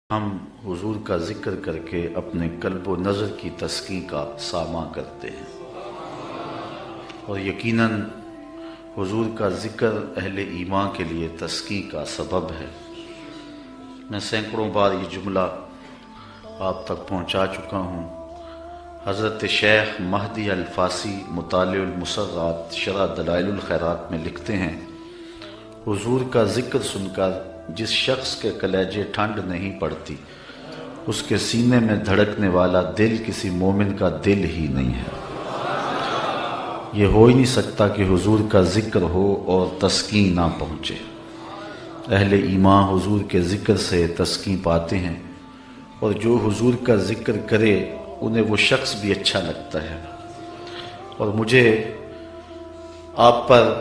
ہم حضور کا ذکر کر کے اپنے قلب و نظر کی تسکین کا ساماں کرتے ہیں، اور یقیناً حضور کا ذکر اہل ایمان کے لیے تسکین کا سبب ہے۔ میں سینکڑوں بار یہ جملہ آپ تک پہنچا چکا ہوں۔ حضرت شیخ مہدی الفاسی مطالع المسرات شرح دلائل الخیرات میں لکھتے ہیں، حضور کا ذکر سن کر جس شخص کے کلیجے ٹھنڈ نہیں پڑتی، اس کے سینے میں دھڑکنے والا دل کسی مومن کا دل ہی نہیں ہے۔ یہ ہو ہی نہیں سکتا کہ حضور کا ذکر ہو اور تسکین نہ پہنچے۔ اہل ایمان حضور کے ذکر سے تسکین پاتے ہیں، اور جو حضور کا ذکر کرے انہیں وہ شخص بھی اچھا لگتا ہے۔ اور مجھے آپ پر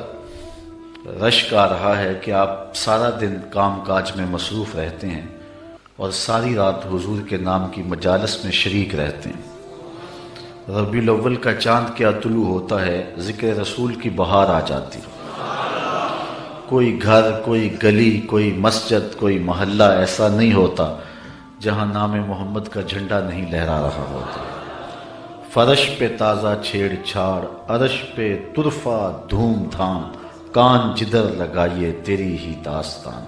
رشک آ رہا ہے کہ آپ سارا دن کام کاج میں مصروف رہتے ہیں اور ساری رات حضور کے نام کی مجالس میں شریک رہتے ہیں۔ ربیع الاول کا چاند کیا طلوع ہوتا ہے، ذکر رسول کی بہار آ جاتی۔ کوئی گھر، کوئی گلی، کوئی مسجد، کوئی محلہ ایسا نہیں ہوتا جہاں نام محمد کا جھنڈا نہیں لہرا رہا ہوتا۔ فرش پہ تازہ چھیڑ چھاڑ، عرش پہ طرفہ دھوم دھام، کان جدھر لگائیے تیری ہی داستان۔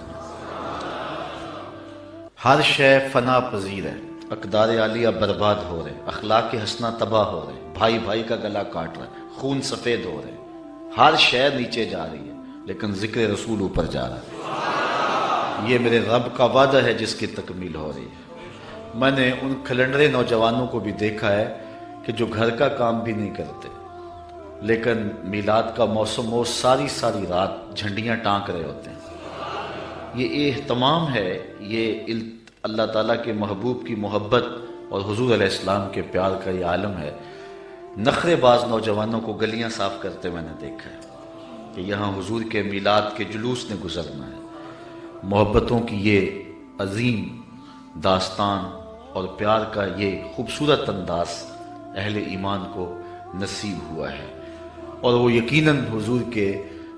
ہر شے فنا پذیر ہے، اقدار عالیہ برباد ہو رہے، اخلاق حسنہ تباہ ہو رہے، بھائی بھائی کا گلا کاٹ رہا ہے، خون سفید ہو رہے، ہر شے نیچے جا رہی ہے، لیکن ذکر رسول اوپر جا رہا ہے۔ یہ میرے رب کا وعدہ ہے جس کی تکمیل ہو رہی ہے۔ میں نے ان کھلنڈرے نوجوانوں کو بھی دیکھا ہے کہ جو گھر کا کام بھی نہیں کرتے، لیکن میلاد کا موسم ہو ساری رات جھنڈیاں ٹانک رہے ہوتے ہیں۔ یہ اہتمام ہے، یہ اللہ تعالیٰ کے محبوب کی محبت اور حضور علیہ السلام کے پیار کا یہ عالم ہے۔ نخرے باز نوجوانوں کو گلیاں صاف کرتے میں نے دیکھا ہے کہ یہاں حضور کے میلاد کے جلوس نے گزرنا ہے۔ محبتوں کی یہ عظیم داستان اور پیار کا یہ خوبصورت انداز اہل ایمان کو نصیب ہوا ہے، اور وہ یقیناً حضور کے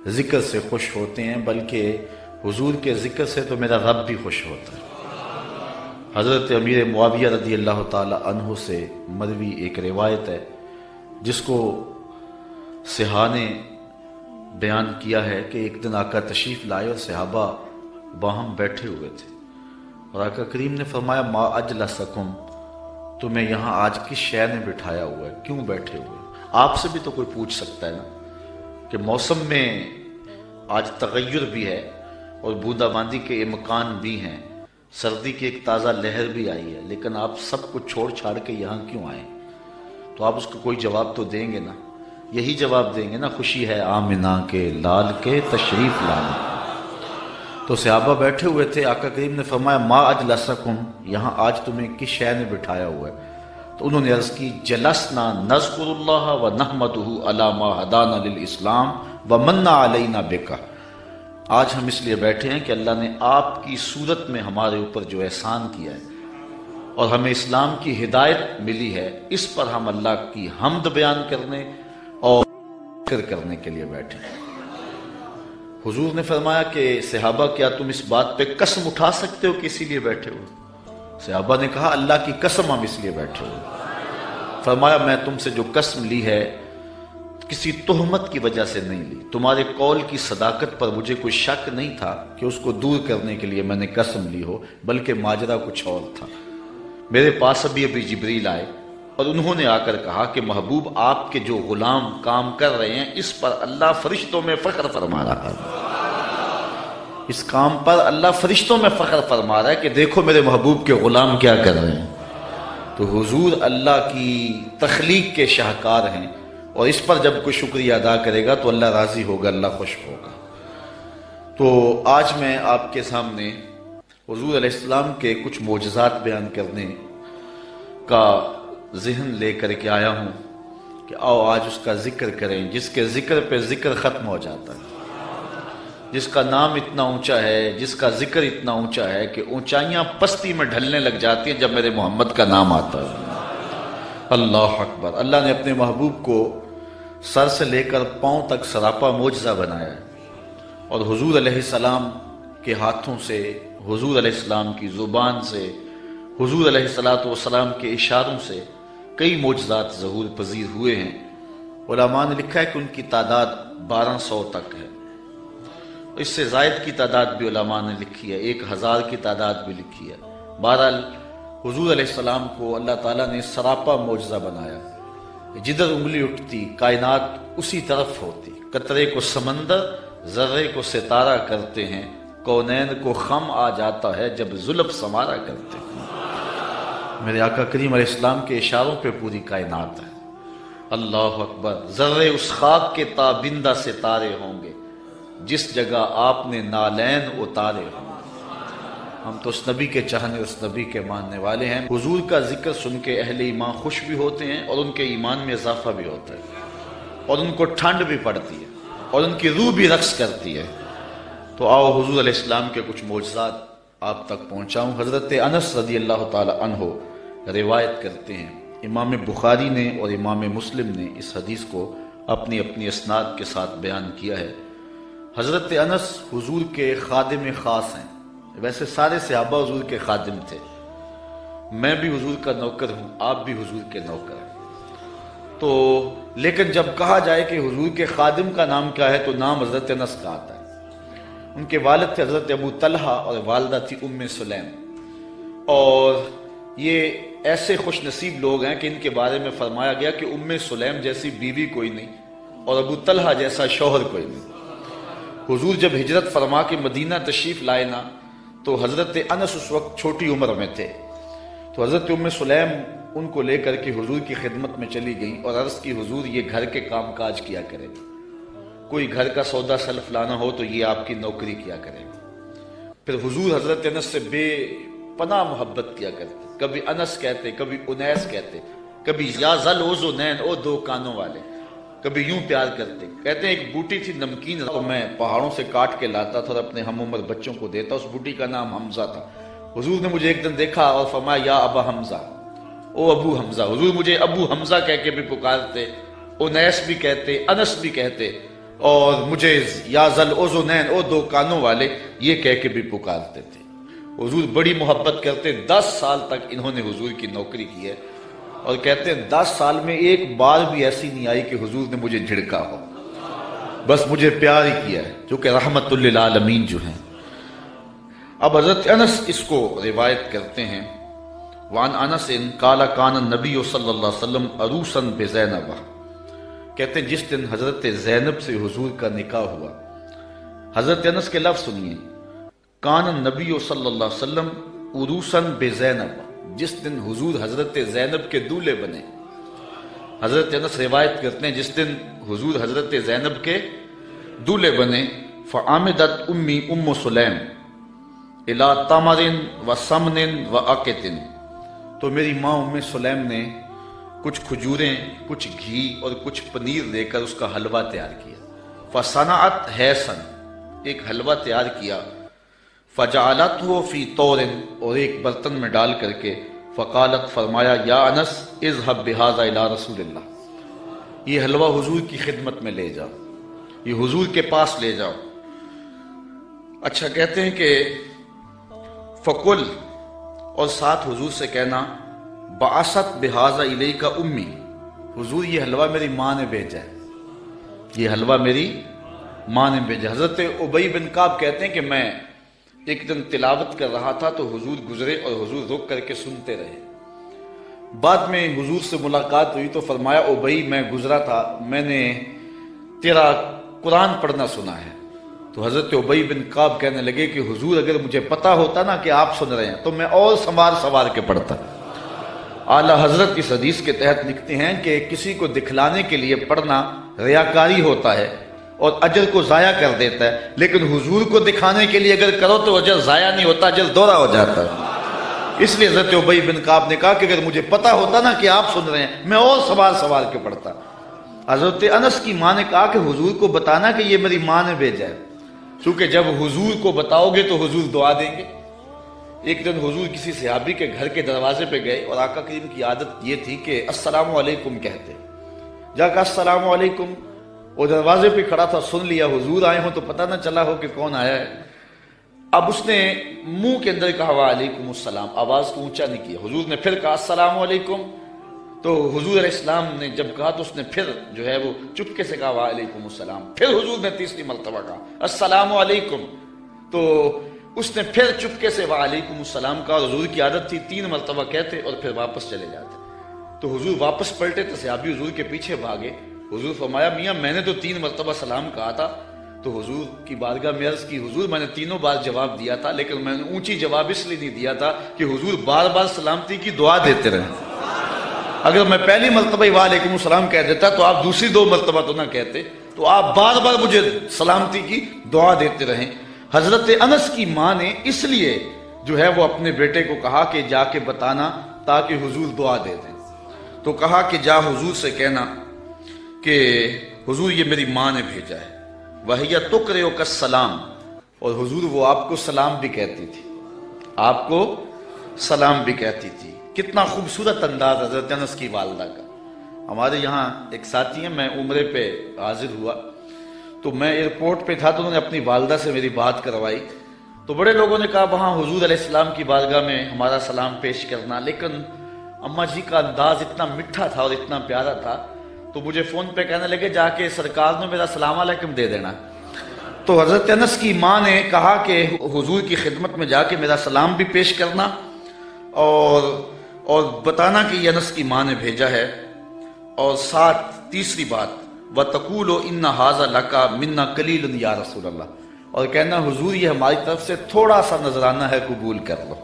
ذکر سے خوش ہوتے ہیں، بلکہ حضور کے ذکر سے تو میرا رب بھی خوش ہوتا ہے۔ حضرت امیر معاویہ رضی اللہ تعالی عنہ سے مروی ایک روایت ہے جس کو صحاح نے بیان کیا ہے کہ ایک دن آقا تشریف لائے اور صحابہ باہم بیٹھے ہوئے تھے، اور آقا کریم نے فرمایا ما اجلسکم، تمہیں یہاں آج کس شے نے بٹھایا ہوا ہے، کیوں بیٹھے ہوئے؟ آپ سے بھی تو کوئی پوچھ سکتا ہے نا کہ موسم میں آج تغیر بھی ہے اور بوندا باندی کے امکان بھی ہیں، سردی کی ایک تازہ لہر بھی آئی ہے، لیکن آپ سب کچھ چھوڑ چھاڑ کے یہاں کیوں آئے؟ تو آپ اس کو کوئی جواب تو دیں گے نا، یہی جواب دیں گے نا، خوشی ہے آمنہ کے لال کے تشریف لانے۔ تو صحابہ بیٹھے ہوئے تھے، آقا کریم نے فرمایا ما اجلسکم، یہاں آج تمہیں کس شے نے بٹھایا ہوا ہے؟ تو انہوں نے عرض کی جلسنا نذکر اللہ و نحمدہ علی ما ہدانا للاسلام و من علینا بک، آج ہم اس لیے بیٹھے ہیں کہ اللہ نے آپ کی صورت میں ہمارے اوپر جو احسان کیا ہے اور ہمیں اسلام کی ہدایت ملی ہے، اس پر ہم اللہ کی حمد بیان کرنے اور ذکر کرنے کے لیے بیٹھے ہیں۔ حضور نے فرمایا کہ صحابہ کیا تم اس بات پہ قسم اٹھا سکتے ہو کہ اسی لیے بیٹھے ہو؟ صحابہ نے کہا اللہ کی قسم ہم اس لیے بیٹھے ہوئے۔ فرمایا میں تم سے جو قسم لی ہے کسی تہمت کی وجہ سے نہیں لی، تمہارے قول کی صداقت پر مجھے کوئی شک نہیں تھا کہ اس کو دور کرنے کے لیے میں نے قسم لی ہو، بلکہ ماجرا کچھ اور تھا۔ میرے پاس ابھی جبریل آئے اور انہوں نے آ کر کہا کہ محبوب آپ کے جو غلام کام کر رہے ہیں اس پر اللہ فرشتوں میں فخر فرما رہا ہے، اس کام پر اللہ فرشتوں میں فخر فرما رہا ہے کہ دیکھو میرے محبوب کے غلام کیا کر رہے ہیں۔ تو حضور اللہ کی تخلیق کے شاہکار ہیں، اور اس پر جب کوئی شکریہ ادا کرے گا تو اللہ راضی ہوگا، اللہ خوش ہوگا۔ تو آج میں آپ کے سامنے حضور علیہ السلام کے کچھ معجزات بیان کرنے کا ذہن لے کر کے آیا ہوں کہ آؤ آج اس کا ذکر کریں، جس کے ذکر پہ ذکر ختم ہو جاتا ہے، جس کا نام اتنا اونچا ہے، جس کا ذکر اتنا اونچا ہے کہ اونچائیاں پستی میں ڈھلنے لگ جاتی ہیں جب میرے محمد کا نام آتا ہے۔ اللہ اکبر۔ اللہ نے اپنے محبوب کو سر سے لے کر پاؤں تک سراپا معجزہ بنایا ہے، اور حضور علیہ السلام کے ہاتھوں سے، حضور علیہ السلام کی زبان سے حضور علیہ الصلوۃ والسلام کے اشاروں سے کئی معجزات ظہور پذیر ہوئے ہیں۔ علماء نے لکھا ہے کہ ان کی تعداد 1200 تک ہے، اس سے زائد کی تعداد بھی علماء نے لکھی ہے، 1000 کی تعداد بھی لکھی ہے۔ بہرحال حضور علیہ السلام کو اللہ تعالیٰ نے سراپا معجزہ بنایا، جدھر انگلی اٹھتی کائنات اسی طرف ہوتی، قطرے کو سمندر ذرے کو ستارہ کرتے ہیں، کونین کو خم آ جاتا ہے جب زلف سمارا کرتے ہیں۔ میرے آقا کریم علیہ السلام کے اشاروں پہ پوری کائنات ہے۔ اللہ اکبر، ذرے اس خاک کے تابندہ ستارے ہوں گے جس جگہ آپ نے نالین اتارے ہوں گے۔ ہم تو اس نبی کے چاہنے، اس نبی کے ماننے والے ہیں۔ حضور کا ذکر سن کے اہل ایمان خوش بھی ہوتے ہیں اور ان کے ایمان میں اضافہ بھی ہوتا ہے، اور ان کو ٹھنڈ بھی پڑتی ہے اور ان کی روح بھی رقص کرتی ہے۔ تو آؤ حضور علیہ السلام کے کچھ معجزات آپ تک پہنچاؤں۔ حضرت انس رضی اللہ تعالی عنہ روایت کرتے ہیں، امام بخاری نے اور امام مسلم نے اس حدیث کو اپنی اپنی اسناد کے ساتھ بیان کیا ہے۔ حضرت انس حضور کے خادم خاص ہیں، ویسے سارے صحابہ حضور کے خادم تھے، میں بھی حضور کا نوکر ہوں، آپ بھی حضور کے نوکر ہیں، تو لیکن جب کہا جائے کہ حضور کے خادم کا نام کیا ہے تو نام حضرت انس کا آتا ہے۔ ان کے والد تھے حضرت ابو طلحہ اور والدہ تھی ام سلیم، اور یہ ایسے خوش نصیب لوگ ہیں کہ ان کے بارے میں فرمایا گیا کہ ام سلیم جیسی بیوی کوئی نہیں اور ابو طلحہ جیسا شوہر کوئی نہیں۔ حضور جب ہجرت فرما کے مدینہ تشریف لائے نا تو حضرت انس اس وقت چھوٹی عمر میں تھے، تو حضرت ام سلیم ان کو لے کر کے حضور کی خدمت میں چلی گئیں اور عرض کی حضور یہ گھر کے کام کاج کیا کرے، کوئی گھر کا سودا سلف لانا ہو تو یہ آپ کی نوکری کیا کرے۔ پھر حضور حضرت انس سے بے پناہ محبت کیا کرتے، کبھی انس کہتے، کبھی انیس کہتے، کبھی یا ذل اوزنین، او دو کانوں والے، کبھی یوں پیار کرتے۔ کہتے ہیں ایک بوٹی تھی نمکین، میں پہاڑوں سے کاٹ کے لاتا تھا اور اپنے ہم عمر بچوں کو دیتا، اس بوٹی کا نام حمزہ تھا۔ حضور نے مجھے ایک دن دیکھا اور فرمایا یا ابا حمزہ، او ابو حمزہ۔ حضور مجھے ابو حمزہ کہہ کے بھی پکارتے، انیس بھی کہتے، انس بھی کہتے، اور مجھے یا ذل اوزنین، او دو کانوں والے، یہ کہہ کے بھی پکارتے تھے۔ حضور بڑی محبت کرتے، 10 سال تک انہوں نے حضور کی نوکری کی ہے، اور کہتے ہیں 10 سال میں ایک بار بھی ایسی نہیں آئی کہ حضور نے مجھے جھڑکا ہو، بس مجھے پیار ہی کیا ہے، جو کہ رحمت للعالمین جو ہیں۔ اب حضرت انس اس کو روایت کرتے ہیں، وان انس قال کان النبی صلی اللہ علیہ وسلم عروسا بزینب، کہتے ہیں جس دن حضرت زینب سے حضور کا نکاح ہوا، حضرت انس کے لفظ سنیے، کان النبی صلی اللہ علیہ وسلم عروسا بزینب، جس دن حضور حضرت زینب کے دولہے بنے۔ حضرت انس روایت کرتے ہیں جس دن حضور حضرت زینب کے دولہے بنے، فعامدت امی ام سلیم الی تمر و سمن و عقت، تو میری ماں ام سلیم نے کچھ کھجوریں، کچھ گھی اور کچھ پنیر دے کر اس کا حلوہ تیار کیا، فصنعت حیسن، ایک حلوہ تیار کیا، فجعلته فی طور، اور ایک برتن میں ڈال کر کے، فقالت، فرمایا، یا انس اذهب بهذا الى رسول اللہ، یہ حلوہ حضور کی خدمت میں لے جاؤ، یہ حضور کے پاس لے جاؤ۔ اچھا، کہتے ہیں کہ فقل، اور ساتھ حضور سے کہنا، بعثت بهذا الیک امی، حضور یہ حلوہ میری ماں نے بھیجا ہے، یہ حلوہ میری ماں نے بھیجا۔ حضرت ابی بن کعب کہتے ہیں کہ میں ایک دن تلاوت کر رہا تھا تو حضور گزرے اور حضور رک کر کے سنتے رہے، بعد میں حضور سے ملاقات ہوئی تو فرمایا، ابی میں گزرا تھا، میں نے تیرا قرآن پڑھنا سنا ہے۔ تو حضرت ابی بن کعب کہنے لگے کہ حضور اگر مجھے پتا ہوتا نا کہ آپ سن رہے ہیں تو میں اور سنوار کے پڑھتا۔ اعلیٰ حضرت اس حدیث کے تحت لکھتے ہیں کہ کسی کو دکھلانے کے لیے پڑھنا ریاکاری ہوتا ہے اور اجر کو ضائع کر دیتا ہے، لیکن حضور کو دکھانے کے لیے اگر کرو تو اجر ضائع نہیں ہوتا، اجر دوہرا ہو جاتا ہے۔ اس لیے حضرت ابی بن کعب نے کہا کہ اگر مجھے پتا ہوتا نا کہ آپ سن رہے ہیں میں اور سوال کے پڑھتا۔ حضرت انس کی ماں نے کہا کہ حضور کو بتانا کہ یہ میری ماں نے بھیجا ہے، کیونکہ جب حضور کو بتاؤ گے تو حضور دعا دیں گے۔ ایک دن حضور کسی صحابی کے گھر کے دروازے پہ گئے اور آقا کریم کی عادت یہ تھی کہ السلام علیکم کہتے، جا کہا السلام علیکم، وہ دروازے پہ کھڑا تھا، سن لیا حضور آئے ہوں تو پتہ نہ چلا ہو کہ کون آیا ہے، اب اس نے منہ کے اندر کہا وعلیکم السلام، آواز کو اونچا نہیں کیا۔ حضور نے پھر کہا السلام علیکم، تو حضور علیہ السلام نے جب کہا تو اس نے پھر جو ہے وہ چپکے سے کہا وعلیکم السلام۔ پھر حضور نے تیسری مرتبہ کہا السلام علیکم، تو اس نے پھر چپکے سے وعلیکم السلام کہا۔ اور حضور کی عادت تھی 3 مرتبہ کہتے اور پھر واپس چلے جاتے۔ تو حضور واپس پلٹے تو صحابی حضور کے پیچھے بھاگے۔ حضور فرمایا میاں میں نے تو 3 مرتبہ سلام کہا تھا۔ تو حضور کی بارگاہ میں عرض کی حضور میں نے تینوں بار جواب دیا تھا، لیکن میں نے اونچی جواب اس لیے نہیں دیا تھا کہ حضور بار بار سلامتی کی دعا دیتے رہیں۔ اگر میں پہلی مرتبہ وعلیکم السلام کہہ دیتا تو آپ دوسری 2 مرتبہ تو نہ کہتے، تو آپ بار بار مجھے سلامتی کی دعا دیتے رہیں۔ حضرت انس کی ماں نے اس لیے جو ہے وہ اپنے بیٹے کو کہا کہ جا کے بتانا تاکہ حضور دعا دے دیں۔ تو کہا کہ جا حضور سے کہنا کہ حضور یہ میری ماں نے بھیجا ہے، وَهِيَ تُقْرِئُكَ السَّلَامَ، اور حضور وہ آپ کو سلام بھی کہتی تھی، آپ کو سلام بھی کہتی تھی۔ کتنا خوبصورت انداز حضرت انس کی والدہ کا۔ ہمارے یہاں ایک ساتھی ہیں، میں عمرے پہ حاضر ہوا تو میں ایئرپورٹ پہ تھا تو انہوں نے اپنی والدہ سے میری بات کروائی، تو بڑے لوگوں نے کہا وہاں حضور علیہ السلام کی بارگاہ میں ہمارا سلام پیش کرنا، لیکن اماں جی کا انداز اتنا میٹھا تھا اور اتنا پیارا تھا تو مجھے فون پہ کہنے لگے جا کے سرکار نے میرا سلام علیکم دے دینا۔ تو حضرت انس کی ماں نے کہا کہ حضور کی خدمت میں جا کے میرا سلام بھی پیش کرنا اور بتانا کہ یہ انس کی ماں نے بھیجا ہے، اور ساتھ تیسری بات وَتَقُولُ إِنَّ هَذَا لَكَ مِنَّا قَلِيلٌ یا رسول اللہ، اور کہنا حضور یہ ہماری طرف سے تھوڑا سا نذرانہ ہے، قبول کر لو،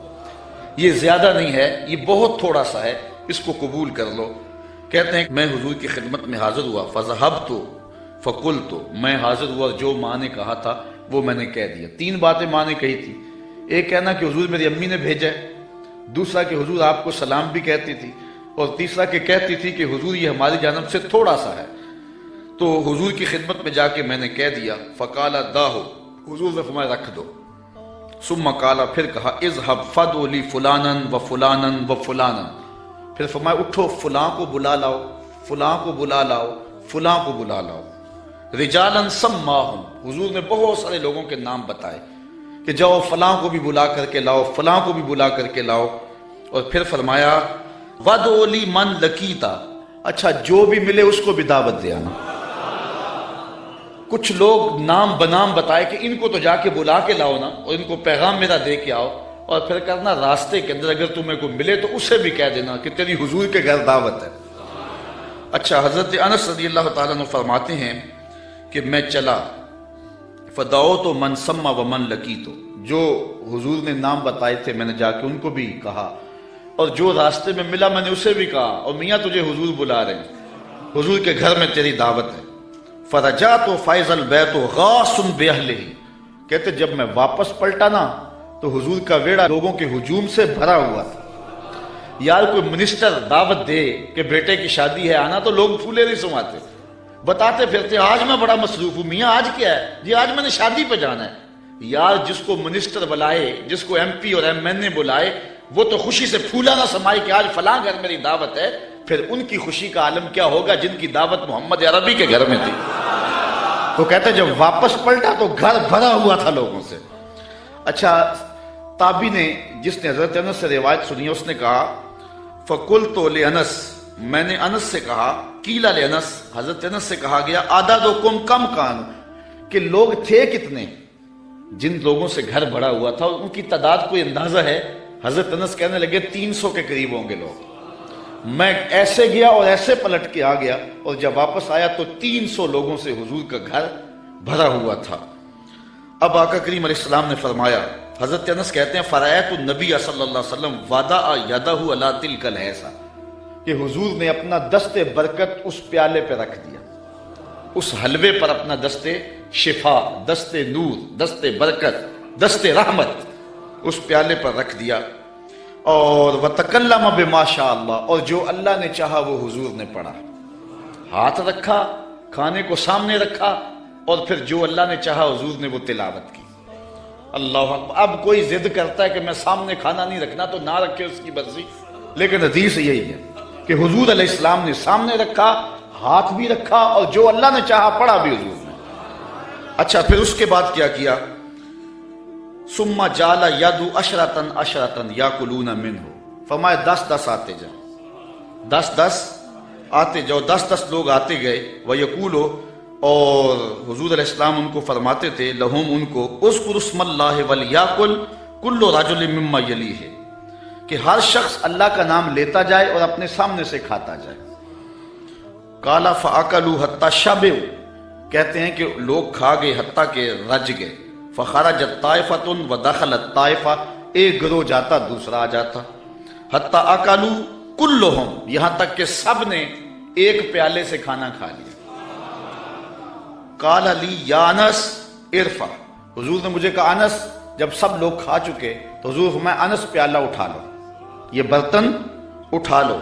یہ زیادہ نہیں ہے، یہ بہت تھوڑا سا ہے، اس کو قبول کر لو۔ کہتے ہیں میں حضور کی خدمت میں حاضر ہوا، فَذَهَبْتُ فَقُلْتُ، میں حاضر ہوا، جو ماں نے کہا تھا وہ میں نے کہہ دیا۔ 3 باتیں ماں نے کہی تھی، ایک کہنا کہ حضور میری امی نے بھیجا ہے، دوسرا کہ حضور آپ کو سلام بھی کہتی تھی، اور تیسرا کہ کہتی تھی کہ حضور یہ ہماری جانب سے تھوڑا سا ہے۔ تو حضور کی خدمت میں جا کے میں نے کہہ دیا، فقال داہو، حضور نے فرمایا رکھ دو۔ ثم قال، پھر کہا اذهب فدعو لی فلانا و فلانا و فلانا، پھر فرمایا اٹھو فلاں کو بلا لاؤ، فلاں کو بلا لاؤ، فلاں کو بلا لاؤ۔ رجالا سماہم، حضور نے بہت سارے لوگوں کے نام بتائے کہ جاؤ فلاں کو بھی بلا کر کے لاؤ، فلاں کو بھی بلا کر کے لاؤ، اور پھر فرمایا وَدْعُ لِي مَنْ لَقِيتَ، اچھا جو بھی ملے اس کو بھی دعوت دے آنا۔ کچھ لوگ نام بنام بتائے کہ ان کو تو جا کے بلا کے لاؤ نا، اور ان کو پیغام میرا دے کے آؤ، اور پھر کرنا راستے کے اندر اگر تمہیں کوئی ملے تو اسے بھی کہہ دینا کہ تیری حضور کے گھر دعوت ہے۔ اچھا حضرت انس رضی اللہ تعالیٰ عنہ فرماتے ہیں کہ میں چلا، فدعوت من سما ومن لقیت، جو حضور نے نام بتائے تھے میں نے جا کے ان کو بھی کہا، اور جو راستے میں ملا میں نے اسے بھی کہا، اور میاں تجھے حضور بلا رہے ہیں، حضور کے گھر میں تیری دعوت ہے۔ فرجعت فائز البیت غاص باہلہ، کہتے جب میں واپس پلٹا نا تو حضور کا ویڑا لوگوں کے ہجوم سے بھرا ہوا تھا۔ یار کوئی منسٹر دعوت دے کہ بیٹے کی شادی ہے آنا تو لوگ پھولے نہیں سماتے، بتاتے پھرتے آج میں بڑا مصروف ہوں، میاں آج کیا ہے جی؟ آج میں نے شادی پہ جانا ہے۔ یار جس کو منسٹر بلائے، جس کو ایم پی اور ایم این اے بلائے، وہ تو خوشی سے پھولا نہ سمائے کہ آج فلاں گھر میری دعوت ہے، پھر ان کی خوشی کا عالم کیا ہوگا جن کی دعوت محمد عربی کے گھر میں تھی۔ تو کہتے جب واپس پلٹا تو گھر بھرا ہوا تھا لوگوں سے۔ اچھا تابی نے، جس نے حضرت انس سے روایت سنی، اس نے کہا فَقُلْتُ لِأَنَس، میں نے انس سے کہا، قیل لِأَنس، حضرت انس سے کہا گیا عددکم کم کان، کہ لوگ تھے کتنے؟ جن لوگوں سے گھر بھرا ہوا تھا ان کی تعداد کوئی اندازہ ہے؟ حضرت انس کہنے لگے 300 کے قریب ہوں گے لوگ۔ میں ایسے گیا اور ایسے پلٹ کے آ گیا، اور جب واپس آیا تو 300 لوگوں سے حضور کا گھر بھرا ہوا تھا۔ اب آقا کریم علیہ السلام نے فرمایا، حضرت انس کہتے ہیں فرأیت النبی صلی اللہ علیہ وسلم وضع یدہ علی تلک الحیضہ، کہ حضور نے اپنا دست برکت اس پیالے پہ رکھ دیا، اس حلوے پر اپنا دست شفا، دست نور، دست برکت، دست رحمت اس پیالے پر رکھ دیا، اور وَتَكَلَّمَ بِمَا شَاءَ اللَّهُ، اور جو اللہ نے چاہا وہ حضور نے پڑھا، ہاتھ رکھا، کھانے کو سامنے رکھا، اور پھر جو اللہ نے چاہا حضور نے وہ تلاوت کی۔ اللہ اکبر۔ اب کوئی ضد کرتا ہے کہ میں سامنے کھانا نہیں رکھنا تو نہ رکھے، اس کی مرضی، لیکن حدیث یہی ہے کہ حضور علیہ السلام نے سامنے رکھا، ہاتھ بھی رکھا، اور جو اللہ نے چاہا پڑھا بھی حضور نے۔ اچھا پھر اس کے بعد کیا کیا؟ فَقَالَ دَاهُ، حضور نے فرمایا اذهب فَادْعُ لِي فُلَانًا وَفُلَانًا، پھر فرمایا اٹھو فلاں کو بلا لاؤ، فلاں کو بھی بلا لاؤ۔ ثم جعل یدعو عشرۃ عشرۃ یاکلون منہ، فرمایا 10 آتے جاؤ، 10 آتے جاؤ، 10 لوگ آتے گئے، ویقولو، اور حضور علیہ السلام ان کو فرماتے تھے، لہم ان کو، اذکر اسم اللہ ولیاکل کل رجل مما یلیہ، کہ ہر شخص اللہ کا نام لیتا جائے اور اپنے سامنے سے کھاتا جائے۔ قال فاکلوا حتی شبعوا، کہتے ہیں کہ لوگ کھا گئے حتیٰ کہ رج گئے، فخرجت طائفۃ ودخلت طائفہ، ایک گروہ جاتا دوسرا آ جاتا، حتی اکلوا کلہم، یہاں تک کہ سب نے ایک پیالے سے کھانا کھا لیا۔ قال لی یا انس ارفع، حضور نے مجھے کہا انس، جب سب لوگ کھا چکے تو حضور فرمایا انس پیالہ اٹھا لو، یہ برتن اٹھا لو۔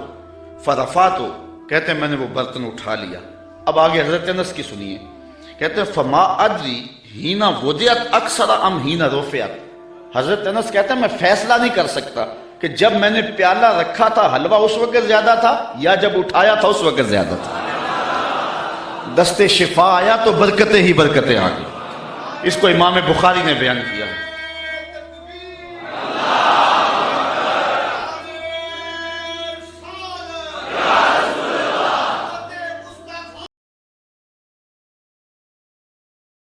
فرفعتو، کہتے ہیں میں نے وہ برتن اٹھا لیا۔ اب آگے حضرت انس کی سنیے، کہتے ہیں فما ادری ہینا وضعت اکثر ام ہینا رفعت، حضرت انس کہتے ہیں میں فیصلہ نہیں کر سکتا کہ جب میں نے پیالہ رکھا تھا حلوہ اس وقت زیادہ تھا یا جب اٹھایا تھا اس وقت زیادہ تھا۔ دست شفا آیا تو برکتیں ہی برکتیں آ گئی۔ اس کو امام بخاری نے بیان کیا ہے۔